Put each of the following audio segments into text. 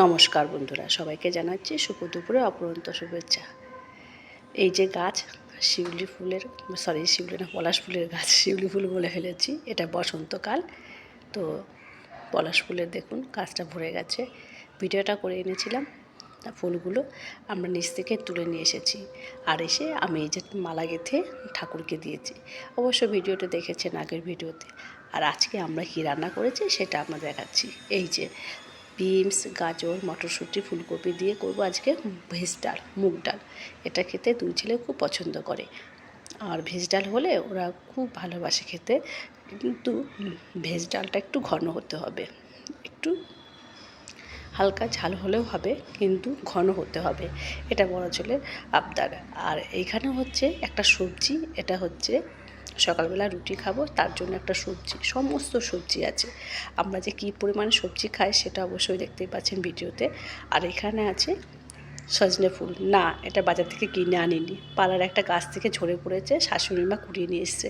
নমস্কার বন্ধুরা, সবাইকে জানাচ্ছি শুভ দুপুরে অপরন্ত শুভেচ্ছা। এই যে গাছ শিউলি ফুলের শিউলি না পলাশ ফুলের গাছ, শিউলি ফুল বলে ফেলেছি, এটা বসন্তকাল। তো পলাশ ফুলের দেখুন গাছটা ভরে গেছে। ভিডিওটা করে এনেছিলাম, ফুলগুলো আমরা নিচ থেকে তুলে নিয়ে এসেছি, আর এসে আমি এই যে মালা গেঁথে ঠাকুরকে দিয়েছি। অবশ্য ভিডিওটা দেখেছেন আগের ভিডিওতে। আর আজকে আমরা কী রান্না করেছি সেটা আমরা দেখাচ্ছি। এই যে বিনস, গাজর, মটরশুঁটি, ফুলকপি দিয়ে করব আজকে ভেজ ডাল, মুগ ডাল। এটা খেতে দুই ছেলে খুব পছন্দ করে, আর ভেজ ডাল হলে ওরা খুব ভালোবাসে খেতে। কিন্তু ভেজ ডালটা একটু ঘন হতে হবে, একটু হালকা ঝাল হলেও হবে, কিন্তু ঘন হতে হবে। এটা বড় ছেলের আবদার। আর এইখানে হচ্ছে একটা সবজি, এটা হচ্ছে সকালবেলা রুটি খাবো তার জন্য একটা সবজি, সমস্ত সবজি আছে। আমরা যে কী পরিমাণে সবজি খাই সেটা অবশ্যই দেখতেই পাচ্ছেন ভিডিওতে। আর এখানে আছে সজনে ফুল, না এটা বাজার থেকে কিনে আনিনি, পাড়ার একটা গাছ থেকে ঝরে পড়েছে, শাশুড়ি মা কুড়িয়ে নিয়ে এসছে।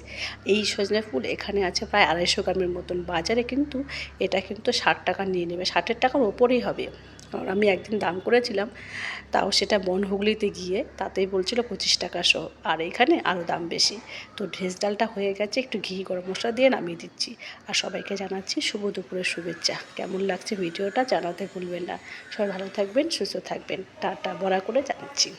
এই সজনে ফুল এখানে আছে প্রায় 250 গ্রামের মতন। বাজারে কিন্তু এটা কিন্তু 60 টাকা নিয়ে নেবে, 60 টাকার ওপরেই হবে। কারণ আমি একদিন দাম করেছিলাম, তাও সেটা বনহুগলিতে গিয়ে, তাতেই বলছিল 25 টাকা সহ, আর এখানে আরও দাম বেশি। তো ভেজ ডালটা হয়ে গেছে, একটু ঘি গরম মশলা দিয়ে নামিয়ে দিচ্ছি। আর সবাইকে জানাচ্ছি শুভ দুপুরের শুভেচ্ছা। কেমন লাগছে ভিডিওটা জানাতে ভুলবেন না। সবাই ভালো থাকবেন, সুস্থ থাকবেন। টাটা বড়া করে জানাচ্ছি।